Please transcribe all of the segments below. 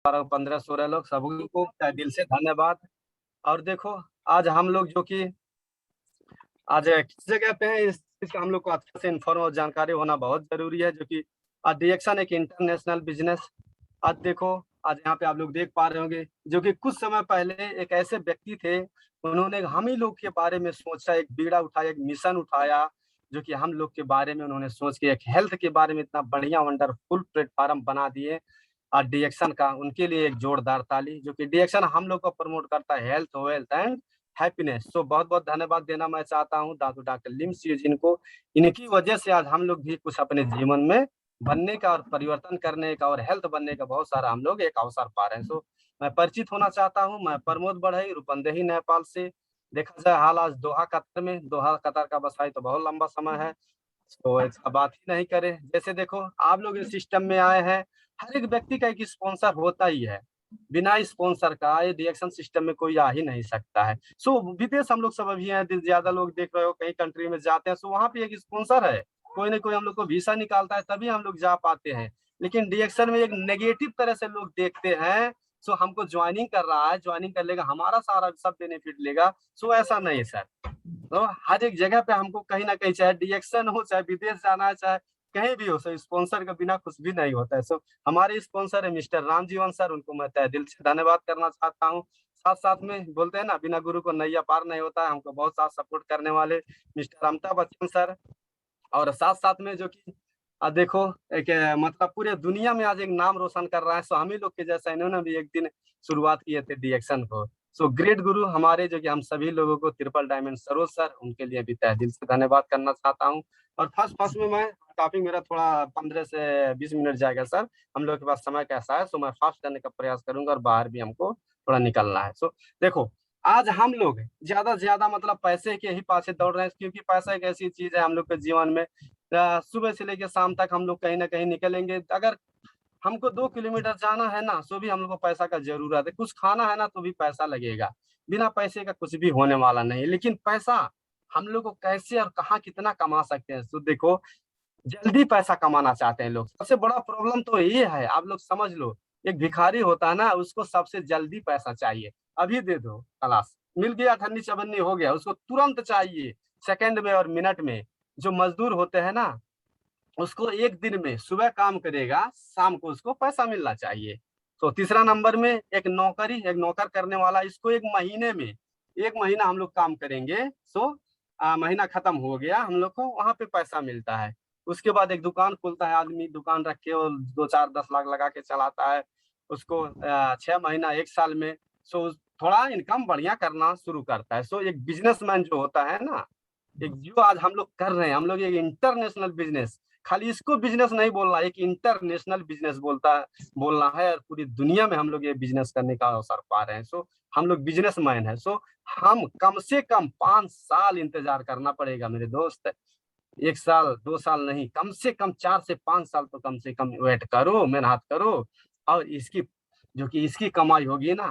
12-15-16 लोग सभी को तहे दिल से धन्यवाद। और देखो आज हम लोग जो कि आज किस जगह पे है इस चीज़ का हम लोग को अच्छे से इन्फॉर्म और जानकारी होना बहुत ज़रूरी है, जो कि डिएक्शन एक इंटरनेशनल बिज़नेस। आज देखो, आज यहाँ पे आप लोग देख पा रहे होंगे, जो कि कुछ समय पहले एक ऐसे व्यक्ति थे, उन्होंने हम ही लोग के बारे में सोचा, एक बीड़ा उठाया, एक मिशन उठाया, जो कि हम लोग के बारे में उन्होंने सोच के एक हेल्थ के बारे में इतना बढ़िया वंडरफुल प्लेटफ़ॉर्म बना दिए। डिएक्शन का उनके लिए एक जोरदार ताली, जो कि डिएक्शन हम लोग को प्रमोट करता है हेल्थ, वेल्थ एंड हैप्पीनेस। सो बहुत-बहुत धन्यवाद देना मैं चाहता हूँ दादू डॉक्टर लिम्स जी को। इनकी वजह से आज हम लोग भी कुछ अपने जीवन में बनने का और परिवर्तन करने का और हेल्थ बनने का बहुत सारा हम लोग एक अवसर पा रहे हैं। सो मैं परिचित होना चाहता हूँ, मैं प्रमोद बढ़ई, रूपंदेही, नेपाल से। देखा जाए हाल आज दोहा कतर में, दोहा कतर का बसाई तो बहुत लंबा समय है, तो इसका बात ही नहीं करें। जैसे देखो आप लोग इस सिस्टम में आए हैं, हर एक व्यक्ति का एक स्पॉन्सर होता ही है। बिना स्पॉन्सर का ये रिएक्शन सिस्टम में कोई आ ही नहीं सकता है। सो विदेश हम लोग सब अभी हैं, ज़्यादा लोग देख रहे हो कई कंट्री में जाते हैं, सो वहाँ पे एक स्पॉन्सर है। कोई न कोई हम लोग को वीज़ा निकालता है तभी हम लोग जा पाते हैं। लेकिन रिएक्शन में एक नेगेटिव तरह से लोग देखते हैं, सो हमको जॉइनिंग कर रहा है, जॉइनिंग कर लेगा, हमारा सारा सब बेनिफिट लेगा, सो ऐसा नहीं है सर। तो हर एक जगह पे हमको कहीं न कहीं चाहे डिएक्शन हो, चाहे विदेश जाना है, चाहे कहीं भी हो, सो स्पॉन्सर के बिना कुछ भी नहीं होता है। सो हमारे स्पॉन्सर है मिस्टर रामजीवन सर, उनको मैं तहे दिल से धन्यवाद करना चाहता हूँ। साथ-साथ में बोलते हैं ना बिना गुरु को नैया पार नहीं होता है, हमको बहुत साथ सपोर्ट करने वाले मिस्टर अमिताभ बच्चन सर। और साथ-साथ में जो कि देखो एक मतलब पूरे दुनिया में आज एक नाम रोशन कर रहा है, सो हम ही लोग के जैसा इन्होंने भी एक दिन शुरुआत किए थे डिएक्शन को। सो ग्रेट गुरु हमारे जो कि हम सभी लोगों को ट्रिपल डायमंड सरोज सर, उनके लिए भी तहे दिल से धन्यवाद करना चाहता हूँ। और फर्स्ट में मैं टॉपिक मेरा थोड़ा 15 से 20 मिनट जाएगा सर, हम लोग के पास समय कैसा है, सो मैं फास्ट करने का प्रयास करूँगा और बाहर भी हमको थोड़ा निकलना है। सो देखो, आज हम लोग ज़्यादा से ज़्यादा मतलब पैसे के ही पाछे दौड़ रहे हैं, क्योंकि पैसा एक ऐसी चीज़ है हम लोग के जीवन में। सुबह से लेके शाम तक हम लोग कहीं न कहीं निकलेंगे, अगर हमको 2 किलोमीटर जाना है ना, सो भी हम लोग को पैसा का ज़रूरत है, कुछ खाना है ना तो भी पैसा लगेगा। बिना पैसे का कुछ भी होने वाला नहीं है, लेकिन पैसा हम लोग को कैसे और कहाँ कितना कमा सकते हैं? तो देखो, जल्दी पैसा कमाना चाहते हैं लोग। सबसे बड़ा प्रॉब्लम तो ये है, आप लोग समझ लो, एक भिखारी होता है ना, उसको सबसे जल्दी पैसा चाहिए। अभी दे दो खलास, मिल गया ठन्नी-चवन्नी हो गया, उसको तुरंत चाहिए, सेकंड में और मिनट में। जो मज़दूर होते हैं ना, उसको 1 दिन में सुबह काम करेगा, शाम को उसको पैसा मिलना चाहिए। तो तीसरा नंबर में एक नौकर करने वाला, इसको 1 महीने में 1 महीना हम लोग काम करेंगे, सो महीना खत्म हो गया, हम लोग को वहाँ पे पैसा मिलता है। उसके बाद एक दुकान खोलता है आदमी, दुकान रख के और 2, 4, 10 लाख लगा के चलाता है। उसको 6 महीना 1 साल में सो थोड़ा इनकम बढ़िया करना शुरू करता है। सो एक बिज़नेसमैन जो होता है ना, एक जो आज हम लोग कर रहे हैं, हम लोग एक इंटरनेशनल बिज़नेस, खाली इसको बिज़नेस नहीं बोलना, एक इंटरनेशनल बिज़नेस बोलना है, और पूरी दुनिया में हम लोग ये बिज़नेस करने का अवसर पा रहे हैं। सो हम लोग बिज़नेसमैन हैं, सो हम कम से कम 5 साल इंतज़ार करना पड़ेगा मेरे दोस्त। 1 साल, 2 साल नहीं, कम से कम 4 से 5 साल तो कम से कम वेट करो, मेहनत करो, और इसकी जो कि इसकी कमाई होगी ना,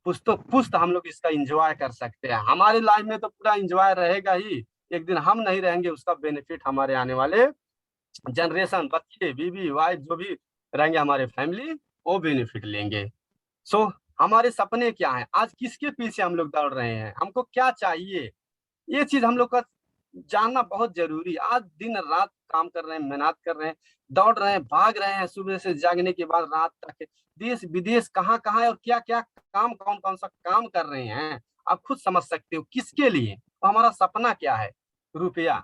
पुश्तो-पुश्त हम लोग इसका एन्जॉय कर सकते हैं। हमारी लाइफ़ में तो पूरा एन्जॉय रहेगा ही, एक दिन हम नहीं रहेंगे, उसका बेनिफिट हमारे आने वाले जनरेशन, बच्चे, बीवी, वाइफ जो भी रहेंगे हमारे फैमिली, वो बेनिफिट लेंगे। सो हमारे सपने क्या हैं? आज किसके पीछे हम लोग दौड़ रहे हैं? हमको क्या चाहिए? ये चीज़ हम लोग का जानना बहुत ज़रूरी है। आज दिन-रात काम कर रहे हैं, मेहनत कर रहे हैं, दौड़ रहे हैं, भाग रहे हैं सुबह से जागने के बाद रात तक। देश-विदेश कहाँ-कहाँ है और क्या-क्या काम कौन-कौन सा काम कर रहे हैं, आप खुद समझ सकते हो किसके लिए? और हमारा सपना क्या है? रुपया,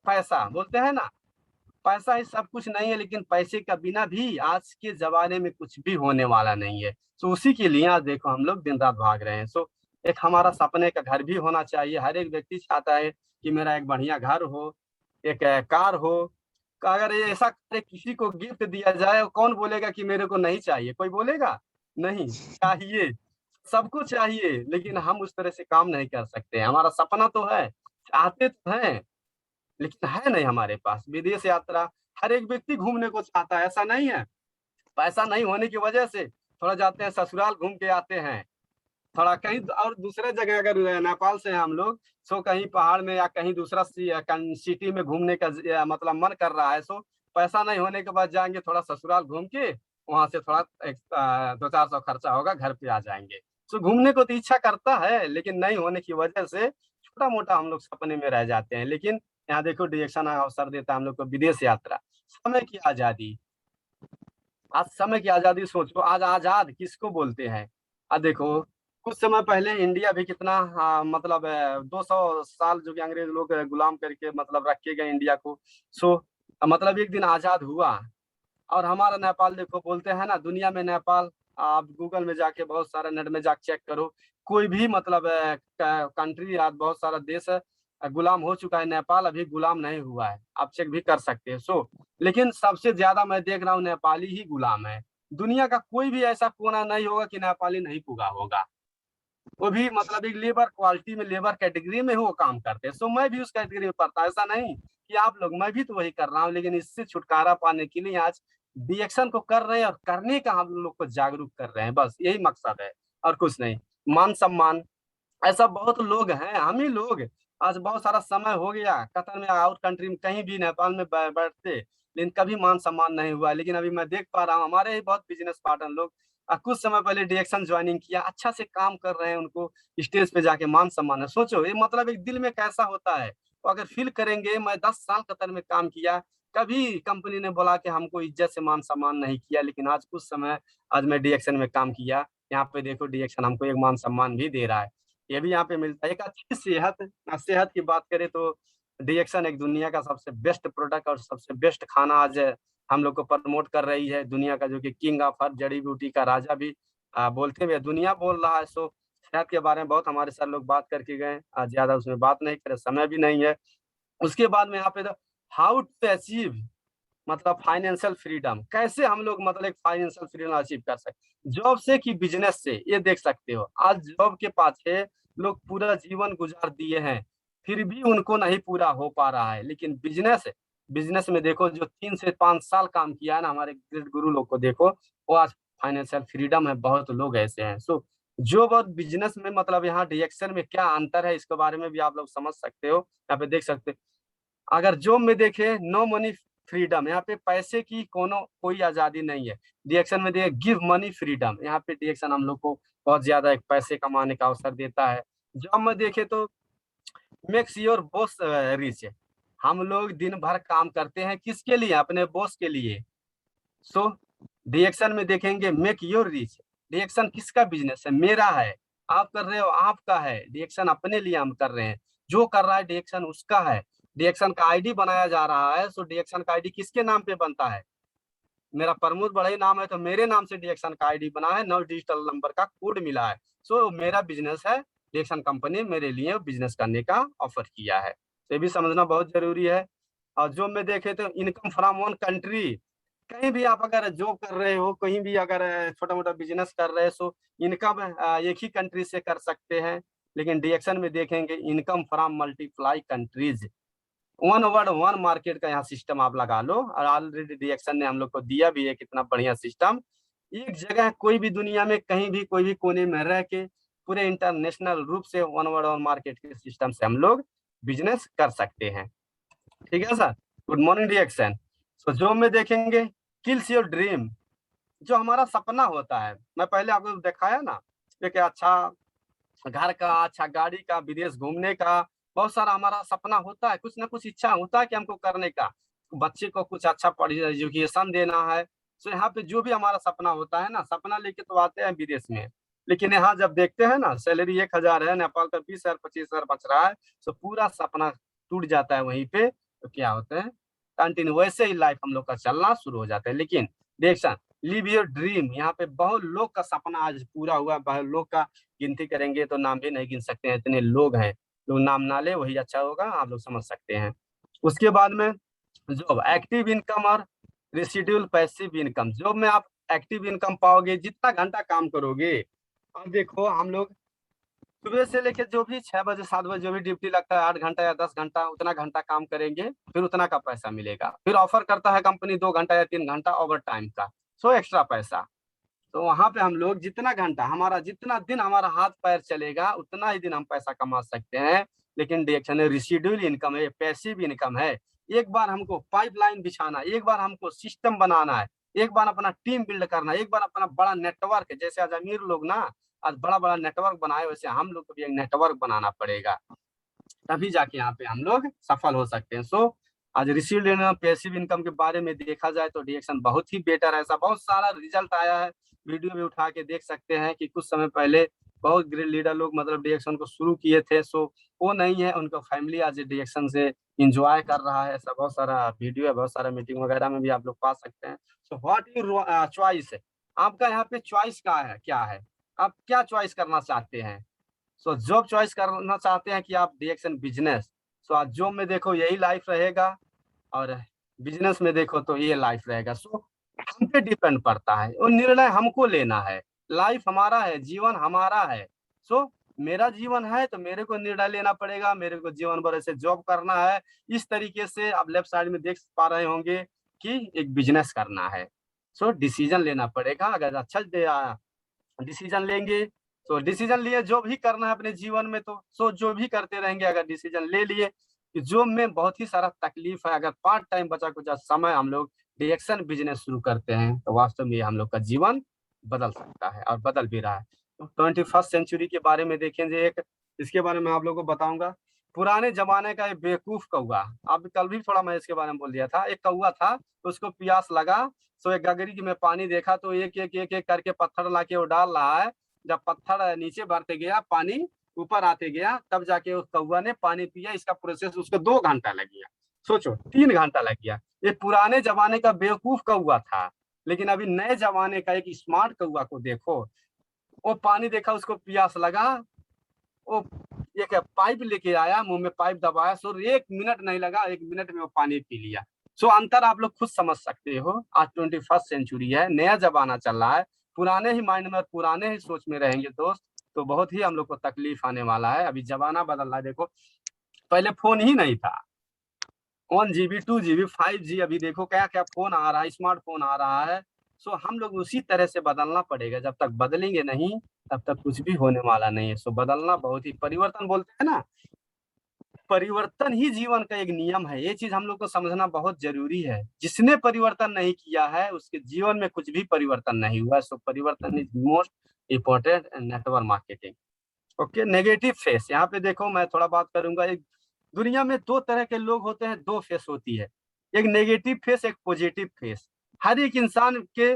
पैसा, बोलते हैं ना, पैसा ही सब कुछ नहीं है, लेकिन पैसे के बिना भी आज के ज़माने में कुछ भी होने वाला नहीं है। सो उसी के लिए आज देखो हम लोग दिन-रात भाग रहे हैं। सो एक हमारा सपने का घर भी होना चाहिए। हर एक व्यक्ति चाहता है कि मेरा एक बढ़िया घर हो, एक कार हो। अगर ये ऐसा कार किसी को गिफ्ट दिया जाए, कौन बोलेगा कि मेरे को नहीं चाहिए? कोई बोलेगा? नहीं, चाहिए। सबको चाहिए, लेकिन हम उस तरह से काम नहीं कर सकते। हमारा सपना तो है, चाहते तो हैं, लेकिन है नहीं हमारे पास। विदेश यात्रा हर एक व्यक्ति घूमने को चाहता है, ऐसा नहीं है। पैसा नहीं होने की वजह से थोड़ा जाते हैं ससुराल घूम के आते हैं। थोड़ा कहीं और दूसरे जगह अगर नेपाल से हैं हम लोग, सो कहीं पहाड़ में या कहीं दूसरा सिटी में घूमने का मतलब मन कर रहा है, सो पैसा नहीं होने के बाद जाएँगे थोड़ा ससुराल घूम के वहां से थोड़ा 200-400 खर्चा होगा, घर पे आ जाएंगे। तो घूमने को तो इच्छा करता है, लेकिन नहीं होने की वजह से छोटा मोटा हम लोग सपने में रह जाते हैं। लेकिन यहाँ देखो डिरेक्शन अवसर देता है हम लोग को विदेश यात्रा, समय की आजादी। आज समय की आजादी सोचो, आज आजाद किसको बोलते हैं? आज देखो कुछ समय पहले इंडिया भी कितना मतलब 200 साल जो कि अंग्रेज लोग गुलाम करके मतलब रखे गए इंडिया को। सो मतलब एक दिन आजाद हुआ। और हमारा नेपाल देखो, बोलते हैं ना दुनिया में नेपाल, आप गूगल में जाके बहुत सारा नेट में जाके चेक करो, कोई भी मतलब कंट्री आज बहुत सारा देश गुलाम हो चुका है, नेपाल अभी गुलाम नहीं हुआ है, आप चेक भी कर सकते हैं। सो लेकिन सबसे ज्यादा मैं देख रहा हूँ नेपाली ही गुलाम है। दुनिया का कोई भी ऐसा कोना नहीं होगा कि नेपाली नहीं पुगा होगा। वो भी मतलब एक लेबर क्वालिटी में, लेबर कैटेगरी में वो काम करते हैं। सो मैं भी उस कैटेगरी में पड़ता, ऐसा नहीं कि आप लोग, मैं भी तो वही कर रहा हूँ। लेकिन इससे छुटकारा पाने के लिए आज डिएक्शन को कर रहे हैं, और करने का हम लोग को जागरूक कर रहे हैं, बस यही मकसद है और कुछ नहीं। मान सम्मान, ऐसा बहुत लोग हैं, हम ही लोग आज बहुत सारा समय हो गया कतर में, आउट कंट्री में, कहीं भी नेपाल में बैठते, लेकिन कभी मान सम्मान नहीं हुआ। लेकिन अभी मैं देख पा रहा हूँ हमारे ही बहुत बिजनेस पार्टनर लोग कुछ समय पहले डिरेक्शन ज्वाइनिंग किया, अच्छा से काम कर रहे हैं, उनको स्टेज पे जाके मान सम्मान है। सोचो ये मतलब एक दिल में कैसा होता है। तो अगर फील करेंगे, मैं 10 साल कतर में काम किया, कभी कंपनी ने बोला कि हमको इज्जत से मान सम्मान नहीं किया, लेकिन आज कुछ समय, आज मैं डिरेक्शन में काम किया, यहाँ पे देखो डिरेक्शन हमको एक मान सम्मान भी दे रहा है। ये भी यहाँ पे मिलता है। एक अच्छी सेहत, सेहत की बात करें तो डिएक्शन एक दुनिया का सबसे बेस्ट प्रोडक्ट और सबसे बेस्ट खाना आज हम लोग को प्रमोट कर रही है। दुनिया का जो कि किंग ऑफ हर जड़ी बूटी का राजा भी बोलते हुए दुनिया बोल रहा है। सो सेहत के बारे में बहुत हमारे साथ लोग बात करके गए, ज्यादा उसमें बात नहीं करे, समय भी नहीं है। उसके बाद में यहाँ पे हाउ टू अचीव मतलब फाइनेंशियल फ्रीडम, कैसे हम लोग मतलब एक फाइनेंशियल फ्रीडम अचीव कर सकते, जॉब से कि बिजनेस से, ये देख सकते हो। आज जॉब के पाछे लोग पूरा जीवन गुजार दिए हैं, फिर भी उनको नहीं पूरा हो पा रहा है। लेकिन बिजनेस, बिजनेस में देखो जो 3 से 5 साल काम किया है ना, हमारे ग्रेट गुरु लोग को देखो, वो आज फाइनेंशियल फ्रीडम है। बहुत लोग ऐसे हैं। सो जॉब और बिजनेस में मतलब यहाँ डिएक्शन में क्या अंतर है, इसके बारे में भी आप लोग समझ सकते हो। यहाँ पे देख सकते, अगर जॉब में देखे नो मनी फ्रीडम, यहाँ पे पैसे की कोनो कोई आजादी नहीं है। डिएक्शन में देखे गिव मनी फ्रीडम, यहाँ पे डिएक्शन हम लोग को बहुत ज्यादा एक पैसे कमाने का अवसर देता है। जॉब में देखे तो मेक्स योर बॉस रिच, हम लोग दिन भर काम करते हैं किसके लिए, अपने बॉस के लिए। सो डिएक्शन में देखेंगे मेक योर रिच, डिएक्शन किसका बिजनेस है, मेरा है। आप कर रहे हो आपका है, डिएक्शन अपने लिए हम कर रहे हैं। जो कर रहा है डिएक्शन उसका है। डिएक्शन का आईडी बनाया जा रहा है, सो डिएक्शन का आईडी किसके नाम पे बनता है, मेरा प्रमोद बड़ा ही नाम है तो मेरे नाम से डिएक्शन का आईडी बना है, 9 डिजिटल नंबर का कोड मिला है। सो मेरा बिजनेस है, डिएक्शन कंपनी मेरे लिए बिजनेस करने का ऑफर किया है। तो ये भी समझना बहुत जरूरी है। और जो में देखे तो इनकम फ्रॉम वन कंट्री, कहीं भी आप अगर जॉब कर रहे हो, कहीं भी अगर छोटा मोटा बिजनेस कर रहे हो, सो इनकम एक ही कंट्री से कर सकते हैं। लेकिन डिएक्शन में देखेंगे income from multiply countries, one word one market का यहाँ सिस्टम आप लगा लो। और ऑलरेडी डिएक्शन ने हम लोग को दिया भी है कितना बढ़िया सिस्टम। एक जगह कोई भी दुनिया में कहीं भी कोई भी कोने में रह के पूरे इंटरनेशनल रूप से वन वर्ड वन मार्केट के सिस्टम से हम लोग बिजनेस कर सकते हैं। ठीक है सर, गुड मॉर्निंग डिएक्शन। तो जो में देखेंगे किल्स योर ड्रीम, जो हमारा सपना होता है, मैं पहले आपको दिखाया ना कि अच्छा घर का, अच्छा गाड़ी का, विदेश घूमने का, बहुत सारा हमारा सपना होता है, कुछ ना कुछ इच्छा होता है कि हमको करने का, बच्चे को कुछ अच्छा पढ़ एजुकेशन देना है। तो यहाँ पे जो भी हमारा सपना होता है ना, सपना लेके तो आते हैं विदेश में, लेकिन यहाँ जब देखते हैं ना सैलरी 1,000 है, नेपाल का 20,000 25,000 बच रहा है, तो पूरा सपना टूट जाता है वहीं पे। तो क्या होता है, कंटिन्यू वैसे ही लाइफ हम लोग का चलना शुरू हो जाता है। लेकिन देख लिव योर ड्रीम, यहाँ पे बहुत लोग का सपना आज पूरा हुआ, बहुत लोग का गिनती करेंगे तो नाम भी नहीं गिन सकते हैं, इतने लोग हैं। लोग नाम ना ले वही अच्छा होगा, आप लोग समझ सकते हैं। उसके बाद में जॉब एक्टिव इनकम और रेसिडुअल पैसिव इनकम, जॉब में आप एक्टिव इनकम पाओगे जितना घंटा काम करोगे। अब देखो हम लोग सुबह से लेकर जो भी 6 बजे 7 बजे जो भी ड्यूटी लगता है, 8 घंटा या 10 घंटा, उतना घंटा काम करेंगे, फिर उतना का पैसा मिलेगा। फिर ऑफर करता है कंपनी 2 घंटा या 3 घंटा ओवर टाइम का, सो एक्स्ट्रा पैसा। तो वहां पे हम लोग जितना घंटा, हमारा जितना दिन हमारा हाथ पैर चलेगा उतना ही दिन हम पैसा कमा सकते हैं। लेकिन डिएक्शन रिसिडुअल इनकम है, पैसिव इनकम है। एक बार हमको पाइपलाइन बिछाना, एक बार हमको सिस्टम बनाना है, एक बार अपना टीम बिल्ड करना, एक बार अपना बड़ा नेटवर्क, जैसे आज अमीर लोग ना आज बड़ा बड़ा नेटवर्क बनाए, वैसे हम लोग को भी एक नेटवर्क बनाना पड़ेगा, तभी जाके यहाँ पे हम लोग सफल हो सकते हैं। सो आज रिसीव्ड इनकम, पैसिव इनकम के बारे में देखा जाए तो डीएक्शन बहुत ही बेटर है। ऐसा बहुत सारा रिजल्ट आया है, वीडियो में उठा के देख सकते हैं कि कुछ समय पहले बहुत ग्रेट लीडर लोग मतलब डीएक्शन को शुरू किए थे। सो वो नहीं है, उनका फैमिली आज डीएक्शन से इंजॉय कर रहा है। ऐसा बहुत सारा वीडियो है, बहुत सारा मीटिंग वगैरह में भी आप लोग पा सकते हैं। सो व्हाट योर चॉइस है, आपका यहाँ पे चॉइस का है, क्या है, आप क्या चॉइस करना चाहते हैं। सो जॉब चॉइस करना चाहते हैं कि आप डीएक्शन बिजनेस, सो आज जॉब में देखो यही लाइफ रहेगा और बिजनेस में देखो तो ये लाइफ रहेगा। सो हम पे डिपेंड पड़ता है और निर्णय हमको लेना है। लाइफ हमारा है, जीवन हमारा है। सो मेरा जीवन है तो मेरे को निर्णय लेना पड़ेगा, मेरे को जीवन भर ऐसे जॉब करना है। इस तरीके से आप लेफ्ट साइड में देख पा रहे होंगे कि एक बिजनेस करना है। सो डिसीजन लेना पड़ेगा, अगर अच्छा डिसीजन लेंगे तो डिसीजन लिए जो भी करना है अपने जीवन में तो सो जो भी करते रहेंगे। अगर डिसीजन ले लिए कि जो में बहुत ही सारा तकलीफ है, अगर पार्ट टाइम बचा कुछ समय हम लोग डिएक्शन बिजनेस शुरू करते हैं तो वास्तव में हम लोग का जीवन बदल सकता है और बदल भी रहा है। तो 21st सेंचुरी के बारे में देखेंगे, एक इसके बारे में आप लोगों को बताऊंगा। पुराने जमाने का एक बेवकूफ कौआ, आप कल भी थोड़ा मैं इसके बारे में बोल दिया था। एक कौआ था, तो उसको प्यास लगा, सो एक गगरी में पानी देखा तो एक करके पत्थर लाके वो डाल रहा है। जब पत्थर नीचे बढ़ते गया, पानी ऊपर आते गया, तब जाके उस कौआ ने पानी पिया। इसका प्रोसेस उसको 2 घंटा लग गया, सोचो 3 घंटा लग गया। ये पुराने जमाने का बेवकूफ कौआ था, लेकिन अभी नए जमाने का एक स्मार्ट कौआ को देखो। वो पानी देखा, उसको प्यास लगा, वो एक पाइप लेके आया, मुंह में पाइप दबाया, सो 1 मिनट नहीं लगा, 1 मिनट में वो पानी पी लिया। सो अंतर आप लोग खुद समझ सकते हो। आज 21st सेंचुरी है, नया जमाना चल रहा है। पुराने ही माइंड में, पुराने ही सोच में रहेंगे दोस्त तो बहुत ही हम लोग को तकलीफ आने वाला है। अभी जमाना बदल रहा है, देखो पहले फोन ही नहीं था, 1 GB 2 GB 5G, अभी देखो क्या क्या फोन आ रहा है, स्मार्टफोन आ रहा है। सो हम लोग उसी तरह से बदलना पड़ेगा, जब तक बदलेंगे नहीं तब तक कुछ भी होने वाला नहीं है। सो बदलना बहुत ही, परिवर्तन बोलते हैं ना, परिवर्तन ही जीवन का एक नियम है। ये चीज हम लोग को समझना बहुत जरूरी है। जिसने परिवर्तन नहीं किया है उसके जीवन में कुछ भी परिवर्तन नहीं हुआ। सो परिवर्तन is most important in network marketing. Okay, negative face, यहाँ पे देखो मैं थोड़ा बात करूंगा। एक दुनिया में 2 तरह के लोग होते हैं, 2 फेस होती है, एक नेगेटिव फेस, एक पॉजिटिव फेस। हर एक इंसान के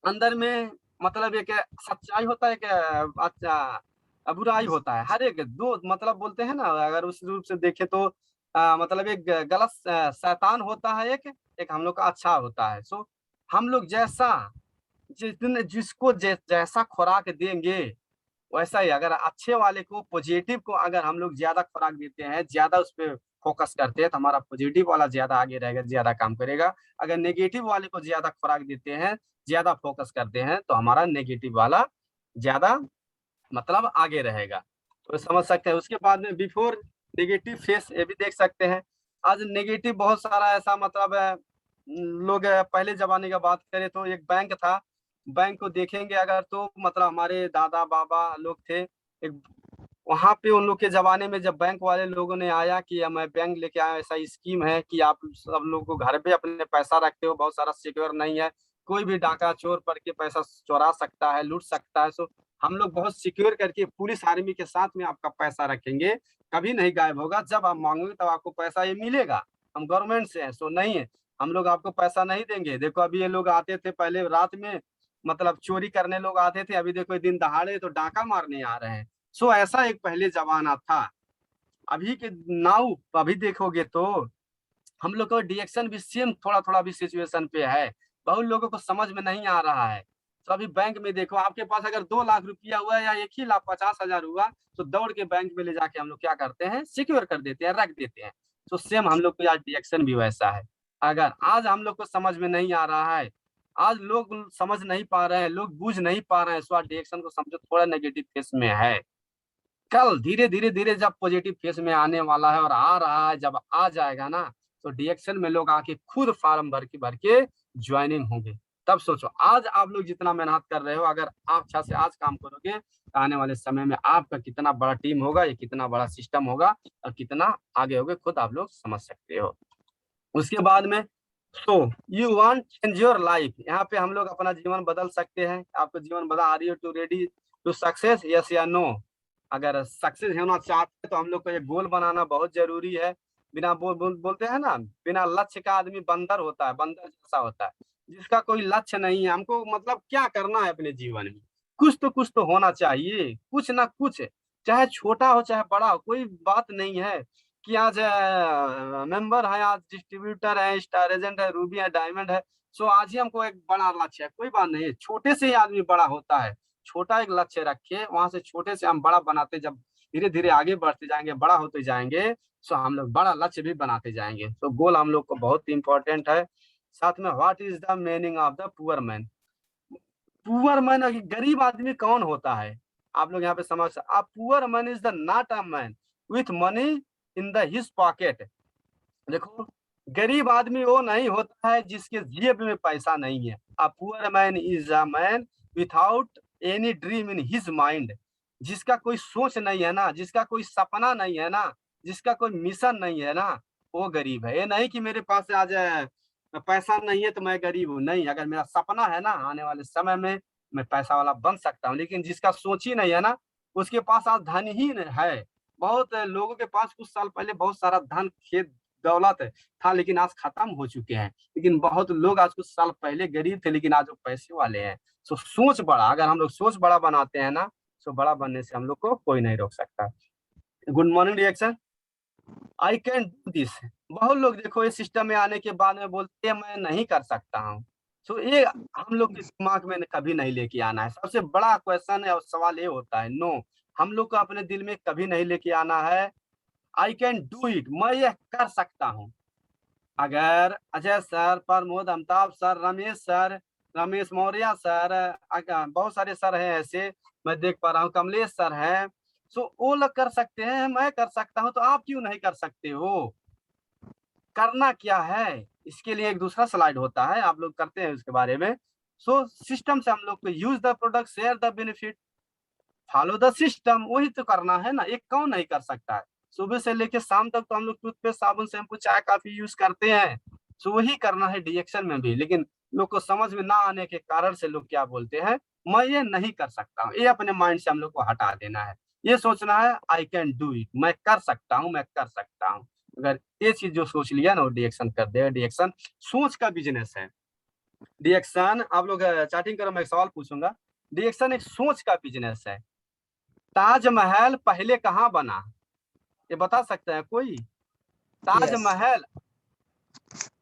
अंदर में मतलब एक सच्चाई होता है, एक अच्छा बुराई होता है। हर एक दो मतलब बोलते हैं ना, अगर उस रूप से देखे तो मतलब एक गलत शैतान होता है, एक हम लोग का अच्छा होता है। सो हम लोग जैसा जिसको जैसा खुराक देंगे वैसा ही, अगर अच्छे वाले को, पॉजिटिव को अगर हम लोग ज्यादा खुराक देते हैं, ज्यादा उस पर फोकस करते हैं तो हमारा पॉजिटिव वाला ज्यादा आगे रहेगा, ज्यादा काम करेगा। अगर नेगेटिव वाले को ज्यादा खुराक देते हैं, ज्यादा फोकस करते हैं तो हमारा नेगेटिव वाला ज्यादा मतलब आगे रहेगा। तो समझ सकते हैं। उसके बाद में बिफोर नेगेटिव फेस, ये भी देख सकते हैं। आज नेगेटिव बहुत सारा ऐसा मतलब लोग पहले जमाने का बात करें तो एक बैंक था, बैंक को देखेंगे अगर तो मतलब हमारे दादा बाबा लोग थे, एक वहां पे उन लोग के जमाने में जब बैंक वाले लोगों ने आया कि मैं बैंक लेके आया, ऐसा स्कीम है कि आप सब लोग को घर पे अपने पैसा रखते हो, बहुत सारा सिक्योर नहीं है, कोई भी डाका चोर पड़ के पैसा चुरा सकता है, लूट सकता है। सो हम लोग बहुत सिक्योर करके पुलिस आर्मी के साथ में आपका पैसा रखेंगे, कभी नहीं गायब होगा, जब आप मांगोगे तब आपको पैसा ये मिलेगा, हम गवर्नमेंट से हैं। सो नहीं है, हम लोग आपको पैसा नहीं देंगे। देखो अभी ये लोग आते थे पहले रात में, मतलब चोरी करने लोग आते थे, अभी देखो दिन दहाड़े तो डाका मारने आ रहे हैं। सो ऐसा एक पहले जमाना था। अभी के नाउ अभी देखोगे तो हम लोग का डिएक्शन भी सेम थोड़ा थोड़ा भी सिचुएशन पे है, बहुत लोगों को समझ में नहीं आ रहा है। तो अभी बैंक में देखो, आपके पास अगर 2 लाख रुपया हुआ है या 1 ही लाख 50 हजार हुआ तो दौड़ के बैंक में ले जाके हम लोग क्या करते हैं, सिक्योर कर देते हैं, रख देते हैं। तो सेम हम लोग को आज डिएक्शन भी वैसा है। अगर आज हम लोग को समझ में नहीं आ रहा है, आज लोग समझ नहीं पा रहे हैं, लोग बुझ नहीं पा रहे हैं, सो आज डिएक्शन को समझो थोड़ा नेगेटिव फेस में है। कल धीरे धीरे धीरे जब पॉजिटिव फेस में आने वाला है और आ रहा है, जब आ जाएगा ना तो डीएक्शन में लोग आके खुद फार्म भर के ज्वाइनिंग होंगे। तब सोचो, आज आप लोग जितना मेहनत कर रहे हो, अगर आप अच्छा से आज काम करोगे तो आने वाले समय में आपका कितना बड़ा टीम होगा, ये कितना बड़ा सिस्टम होगा और कितना आगे होगे, खुद आप लोग समझ सकते हो। उसके बाद में so you want change your life, यहाँ पे हम लोग अपना जीवन बदल सकते हैं। आपको जीवन बदल, are you to ready to success, yes या नो? अगर सक्सेस होना चाहते हैं तो हम लोग को एक गोल बनाना बहुत जरूरी है। बिना बोलते हैं ना, बिना लक्ष्य का आदमी बंदर होता है, बंदर जैसा होता है। जिसका कोई लक्ष्य नहीं है, हमको मतलब क्या करना है अपने जीवन में, कुछ तो होना चाहिए, कुछ ना कुछ, चाहे छोटा हो चाहे बड़ा हो, कोई बात नहीं है कि आज मेंबर है, आज डिस्ट्रीब्यूटर है, स्टार एजेंट है, रूबी है, डायमंड है, सो आज ही हमको एक बड़ा लक्ष्य है। कोई बात नहीं है, छोटे से ही आदमी बड़ा होता है। छोटा एक लक्ष्य रखे, वहां से छोटे से हम बड़ा बनाते, जब धीरे धीरे आगे बढ़ते जाएंगे, बड़ा होते जाएंगे, सो हम लोग बड़ा लक्ष्य भी बनाते जाएंगे। तो गोल हम लोग को बहुत इंपॉर्टेंट है। साथ में what is the meaning of the poor man? Poor man, गरीब आदमी कौन होता है? आप लोग यहाँ पे समझ, poor man is the not a man with money in the his pocket. देखो, गरीब आदमी वो नहीं होता है जिसके जेब में पैसा नहीं है। A poor man is a man without any dream in his mind. जिसका कोई सोच नहीं है ना, जिसका कोई सपना नहीं है ना, जिसका कोई मिशन नहीं है ना, वो गरीब है। ये नहीं कि मेरे पास आज पैसा नहीं है तो मैं गरीब हूँ, नहीं। अगर मेरा सपना है ना, आने वाले समय में मैं पैसा वाला बन सकता हूँ, लेकिन जिसका सोच ही नहीं है ना, उसके पास आज धन ही है। बहुत लोगों के पास कुछ साल पहले बहुत सारा धन, खेत, दौलत था, लेकिन आज खत्म हो चुके हैं। लेकिन बहुत लोग आज कुछ साल पहले गरीब थे, लेकिन आज वो पैसे वाले हैं। सो सोच बड़ा, अगर हम लोग सोच बड़ा बनाते हैं ना, सो बड़ा बनने से हम लोग को कोई नहीं रोक सकता। Good morning reaction, I can do this. बहुत लोग देखो इस सिस्टम में आने के बाद में बोलते हैं मैं नहीं कर सकता हूँ। सो ये हम लोग के दिमाग में कभी नहीं लेके आना है। सबसे बड़ा क्वेश्चन है और सवाल ये होता है, नो, हम लोग को अपने दिल में कभी नहीं लेके आना है आई कैन डू इट, मैं यह कर सकता हूँ। अगर Ajay sir, Pramod, Amitabh sir, Ramesh sir, Ramesh Maurya sir, बहुत सारे सर हैं ऐसे, मैं देख पा रहा हूँ, कमलेश सर हैं, सो वो लोग कर सकते हैं, मैं कर सकता हूँ, तो आप क्यों नहीं कर सकते हो? करना क्या है, इसके लिए एक दूसरा स्लाइड होता है, आप लोग करते हैं उसके बारे में। सो सिस्टम से हम लोग को use the product, share the benefit, follow the system, वही तो करना है ना। एक कौन नहीं कर सकता है? सुबह से लेके शाम तक तो हम लोग टूथपेस्ट, साबुन, शैम्पू, चाय, कॉफी यूज करते हैं। सो वही करना है डीएक्शन में भी। लेकिन लोग को समझ में ना आने के कारण से लोग क्या बोलते हैं, मैं ये नहीं कर सकता हूँ। ये अपने माइंड से हम लोग को हटा देना है। ये सोचना है आई कैन डू इट, मैं कर सकता हूँ, मैं कर सकता हूँ। अगर ये चीज जो सोच लिया ना, वो डीएक्शन कर देगा। डीएक्शन सोच का बिजनेस है। डीएक्शन, आप लोग चैटिंग करो, मैं एक सवाल पूछूंगा। डीएक्शन एक सोच का बिजनेस है। ताजमहल पहले कहाँ बना, ये बता सकते हैं कोई? यस। ताजमहल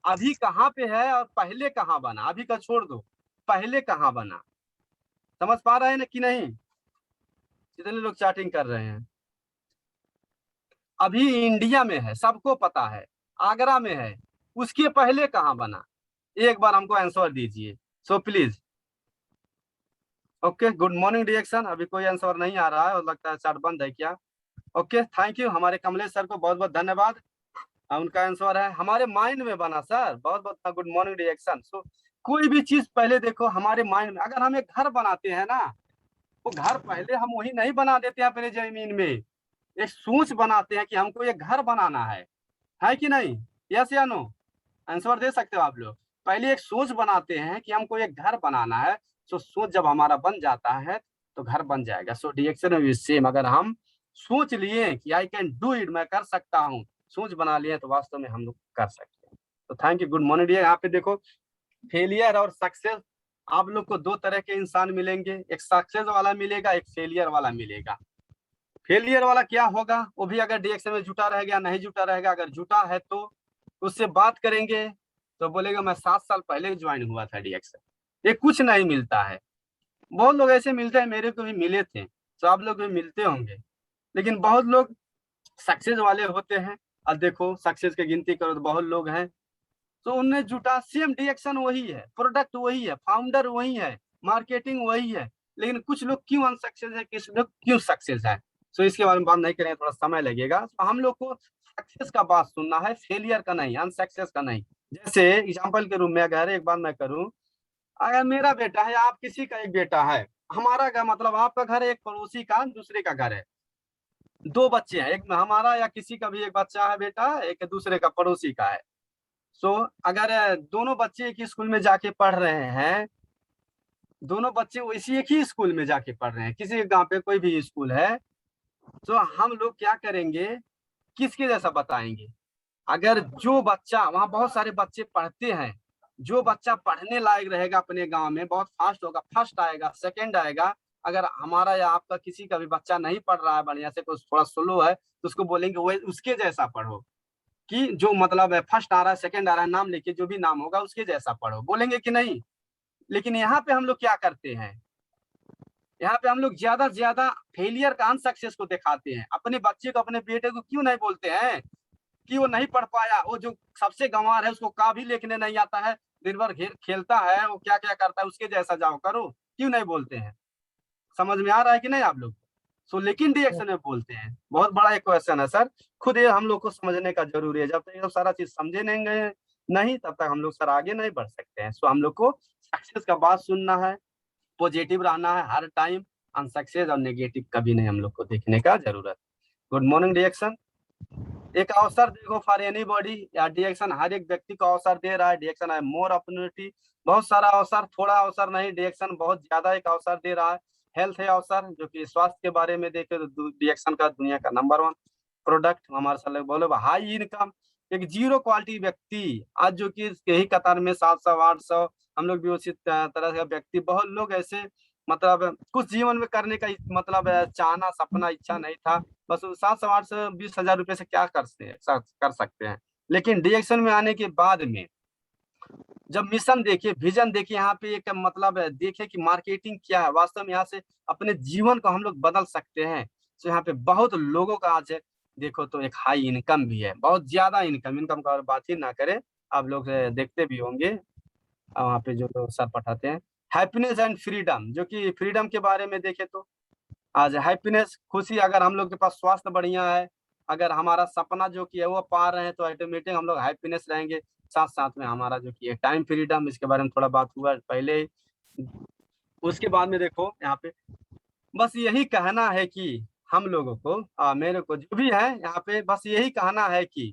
अभी कहाँ पे है और पहले कहाँ बना? अभी का छोड़ दो, पहले कहाँ बना? समझ पा रहे हैं ना कि नहीं? कितने लोग चैटिंग कर रहे हैं? अभी इंडिया में है, सबको पता है, आगरा में है। उसके पहले कहाँ बना? एक बार हमको आंसर दीजिए, so please. Okay, good morning reaction. अभी कोई आंसर नहीं आ रहा है और लगता है चैट बंद है क्या? Okay, thank you. हमारे कमलेश सर को बहुत बहुत धन्यवाद। उनका आंसर है हमारे माइंड में बना। सर बहुत बहुत गुड मॉर्निंग रिएक्शन। सो कोई भी चीज पहले देखो हमारे माइंड में। अगर हम एक घर बनाते हैं ना, वो घर पहले हम वही नहीं बना देते हैं अपने जमीन में। एक सोच बनाते हैं कि हमको ये घर बनाना है कि नहीं? यस या नो? आंसर दे सकते हो आप लोग? पहले एक सोच बनाते हैं कि हमको एक घर बनाना है। सो सोच जब हमारा बन जाता है तो घर बन जाएगा। सो डिएक्शन में भी सेम, अगर हम सोच लिए कि आई कैन डू इट, मैं कर सकता हूँ, सोच बना लिए तो वास्तव में हम लोग कर सकते हैं। तो thank you, good morning dear. यहाँ पे देखो, फेलियर और सक्सेस, आप लोग को दो तरह के इंसान मिलेंगे, एक सक्सेस वाला मिलेगा, एक फेलियर वाला मिलेगा। फेलियर वाला क्या होगा, वो भी अगर डीएक्शन में जुटा रहेगा, नहीं जुटा रहेगा, अगर जुटा है तो उससे बात करेंगे तो बोलेगा मैं 7 साल पहले ज्वाइन हुआ था डीएक्शन। ये कुछ नहीं मिलता है। बहुत लोग ऐसे मिलते हैं, मेरे को भी मिले थे, तो आप लोग भी मिलते होंगे। लेकिन बहुत लोग सक्सेस वाले होते हैं, और देखो सक्सेस की गिनती करो तो बहुत लोग हैं। तो उनने जुटा, सेम डीएक्शन वही है, प्रोडक्ट वही है, फाउंडर वही है, मार्केटिंग वही है, लेकिन कुछ लोग क्यों अनसक्सेस है, कुछ लोग क्यों सक्सेस है। सो इसके बारे में बात नहीं करेंगे, थोड़ा समय लगेगा। तो हम लोग को सक्सेस का बात सुनना है, फेलियर का नहीं, अनसक्सेस का नहीं। जैसे एग्जाम्पल के रूप में अगर एक बात मैं करूं, अगर मेरा बेटा है, आप किसी का एक बेटा है, हमारा का मतलब आपका घर है, एक पड़ोसी का दूसरे का घर है, दो बच्चे हैं, एक हमारा या किसी का भी एक बच्चा है, बेटा है, एक दूसरे का पड़ोसी का है। सो अगर दोनों बच्चे एक ही स्कूल में जाके पढ़ रहे हैं, दोनों बच्चे इसी एक ही स्कूल में जाके पढ़ रहे हैं, किसी गांव पे कोई भी स्कूल है, तो हम लोग क्या करेंगे, किसके जैसा बताएंगे? अगर जो बच्चा, वहाँ बहुत सारे बच्चे पढ़ते हैं, जो बच्चा पढ़ने लायक रहेगा अपने गांव में, बहुत फास्ट होगा, फर्स्ट आएगा, सेकंड आएगा। अगर हमारा या आपका किसी का भी बच्चा नहीं पढ़ रहा है बढ़िया से, कुछ थोड़ा स्लो है, तो उसको बोलेंगे वो उसके जैसा पढ़ो, कि जो मतलब है फर्स्ट आ रहा है, सेकंड आ रहा है, नाम लेके जो भी नाम होगा उसके जैसा पढ़ो, बोलेंगे कि नहीं? लेकिन यहाँ पे हम लोग क्या करते हैं, यहाँ पे हम लोग ज्यादा से ज्यादा फेलियर का, अनसक्सेस को दिखाते हैं। अपने बच्चे को, अपने बेटे को क्यों नहीं बोलते हैं कि वो नहीं पढ़ पाया, वो जो सबसे गंवार है, उसको का भी लिखने नहीं आता है, दिन भर खेलता है, वो क्या क्या करता है, उसके जैसा जाओ करो, क्यों नहीं बोलते हैं? समझ में आ रहा है कि नहीं आप लोग? सो लेकिन रिएक्शन में बोलते हैं, बहुत बड़ा एक क्वेश्चन है सर, खुद ये हम लोग को समझने का जरूरी है। जब तक ये सारा चीज समझे नहीं तब तक हम लोग सर आगे नहीं बढ़ सकते हैं। सो हम लोग को सक्सेस का बात सुनना है, पॉजिटिव रहना है हर टाइम, अनसक्सेस और नेगेटिव कभी नहीं हम लोग को देखने का जरूरत। Good morning reaction. एक अवसर देखो फॉर एनी बॉडी, या डिएक्शन हर एक व्यक्ति को अवसर दे रहा है, डिएक्शन है मोर अपॉर्चुनिटी, बहुत सारा अवसर, थोड़ा अवसर नहीं, डिएक्शन बहुत ज्यादा एक अवसर दे रहा है। हेल्थ है अवसर, जो कि स्वास्थ्य के बारे में देखे तो डिएक्शन का दुनिया का नंबर 1 प्रोडक्ट हमारे साथ बोले। हाई इनकम, एक जीरो क्वालिटी व्यक्ति आज जो कि यही कतार में 700 800, हम लोग भी उसी तरह का व्यक्ति, बहुत लोग ऐसे मतलब कुछ जीवन में करने का मतलब चाहना, सपना, इच्छा नहीं था, बस 700 800 20 हजार रुपए से क्या कर सकते हैं। लेकिन डिएक्शन में आने के बाद में जब मिशन देखिए, विजन देखिए, यहाँ पे एक मतलब देखे कि मार्केटिंग क्या है, वास्तव में यहाँ से अपने जीवन को हम लोग बदल सकते हैं। तो यहाँ पे बहुत लोगों का आज देखो तो एक हाई इनकम भी है, बहुत ज्यादा इनकम, इनकम का और बात ही ना करें, आप लोग देखते भी होंगे वहाँ पे जो सर पढ़ाते हैं। हैप्पीनेस एंड फ्रीडम, जो कि फ्रीडम के बारे में देखे तो आज हैप्पीनेस, खुशी, अगर हम लोग के पास स्वास्थ्य बढ़िया है, अगर हमारा सपना जो कि है वो पा रहे हैं, तो ऑटोमेटिक हम लोग हैप्पीनेस रहेंगे। साथ साथ में हमारा जो कि है टाइम फ्रीडम, इसके बारे में थोड़ा बात हुआ पहले ही। उसके बाद में देखो यहाँ पे बस यही कहना है कि हम लोगों को मेरे को जो भी है यहाँ पे बस यही कहना है कि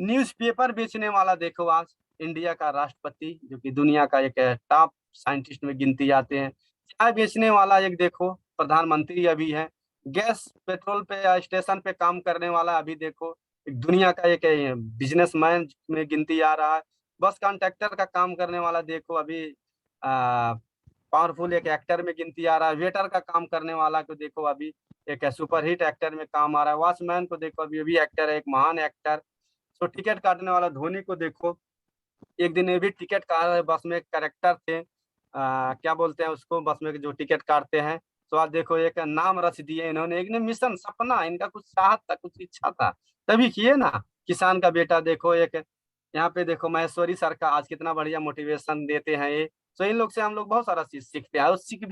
न्यूज़पेपर बेचने वाला देखो आज इंडिया का राष्ट्रपति, जो कि दुनिया का एक टॉप साइंटिस्ट में गिनती जाते हैं। चाय बेचने वाला एक देखो प्रधानमंत्री अभी है। गैस पेट्रोल पे या स्टेशन पे काम करने वाला अभी देखो एक दुनिया का एक बिजनेसमैन में गिनती आ रहा है। बस कंडक्टर का काम करने वाला देखो अभी पावरफुल एक एक्टर में गिनती आ रहा है। वेटर का काम करने वाला को देखो अभी एक सुपरहिट एक्टर में काम आ रहा है। वॉचमैन को देखो अभी अभी एक्टर है, एक महान एक्टर। तो टिकट काटने वाला धोनी को देखो, एक दिन ये भी टिकट काट रहे बस में, एक करेक्टर थे क्या बोलते हैं उसको, बस में जो टिकट काटते हैं। तो आज देखो एक नाम रच दिए इन्होंने, एक ने मिशन, सपना, इनका कुछ चाहत था, कुछ इच्छा था, तभी किए ना। किसान का बेटा देखो एक, यहाँ पे देखो महेश्वरी सर का आज कितना बढ़िया मोटिवेशन देते हैं ये। तो इन लोग से हम लोग बहुत सारा चीज सीखते हैं, और सीख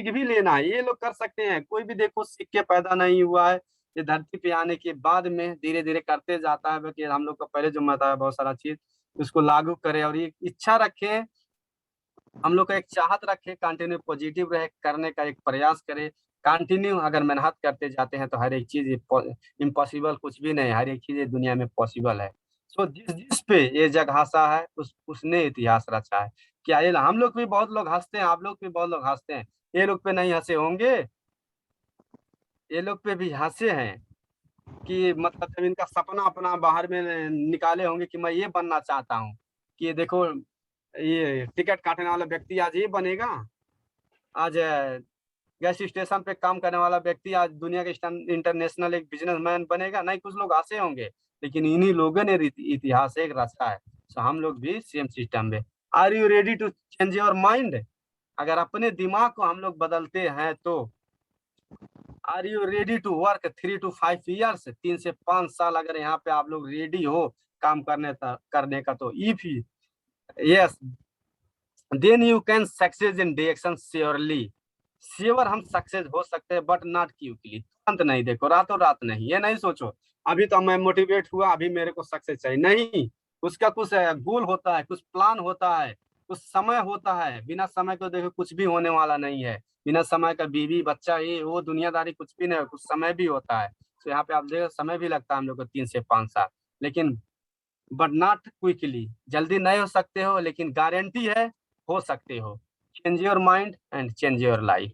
भी लेना है, ये लोग कर सकते हैं। कोई भी देखो सीख के पैदा नहीं हुआ है, ये धरती पे आने के बाद में धीरे धीरे करते जाता है। कि हम लोग को पहले जो बताया बहुत सारा चीज उसको लागू करें, और ये इच्छा रखें, हम लोग का एक चाहत रखे, कंटिन्यू पॉजिटिव रहे, करने का एक प्रयास करें। कंटिन्यू अगर मेहनत करते जाते हैं तो हर एक चीज इम्पॉसिबल कुछ भी नहीं, हर एक चीज ये दुनिया में पॉसिबल है। सो जिस जिस पे ये जग हंसा है उसने इतिहास रचा है। क्या ये हम लोग भी बहुत लोग हंसते हैं, आप लोग भी बहुत लोग हंसते हैं, ये लोग पे नहीं हंसे होंगे? ये लोग पे भी हंसे हैं कि मतलब जब इनका सपना अपना बाहर में निकाले होंगे कि मैं ये बनना चाहता हूँ, कि ये देखो ये टिकट काटने वाला व्यक्ति आज ये बनेगा, आज गैस स्टेशन पे काम करने वाला व्यक्ति आज दुनिया के इंटरनेशनल एक बिजनेसमैन बनेगा। नहीं, कुछ लोग हंसे होंगे, लेकिन इन्हीं लोगों ने इतिहास एक रचा है। तो हम लोग भी सेम सिस्टम में। Are you ready to change your mind? अगर अपने दिमाग को हम लोग बदलते हैं तो are you ready to work 3 to 5 years, 3 से 5 साल अगर यहाँ पे आप लोग रेडी हो काम करने का, तो if yes then you can success in direction surely. Sure हम सक्सेस हो सकते हैं, बट नॉट क्विकली, तुरंत नहीं। देखो रातों रात नहीं, ये नहीं सोचो अभी तो मैं मोटिवेट हुआ अभी मेरे को सक्सेस चाहिए, नहीं। उसका कुछ गोल होता है, कुछ प्लान होता है, कुछ समय होता है। बिना समय को देखो कुछ भी होने वाला नहीं है। बिना समय का बीवी बच्चा ये वो दुनियादारी कुछ भी नहीं है, कुछ समय भी होता है। तो यहाँ पे आप देखो समय भी लगता है हम लोग को 3 से 5 साल, लेकिन बट नॉट क्विकली। जल्दी नहीं हो सकते हो, लेकिन गारंटी है हो सकते हो। Change your mind and change your life.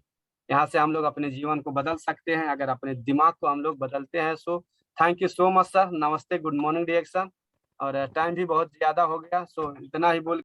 यहाँ से हम लोग अपने जीवन को बदल सकते हैं अगर अपने दिमाग को हम लोग बदलते हैं। So thank you so much sir. नमस्ते, गुड मॉर्निंग डिरेक्शन। और टाइम भी बहुत ज्यादा हो गया, सो इतना ही बोल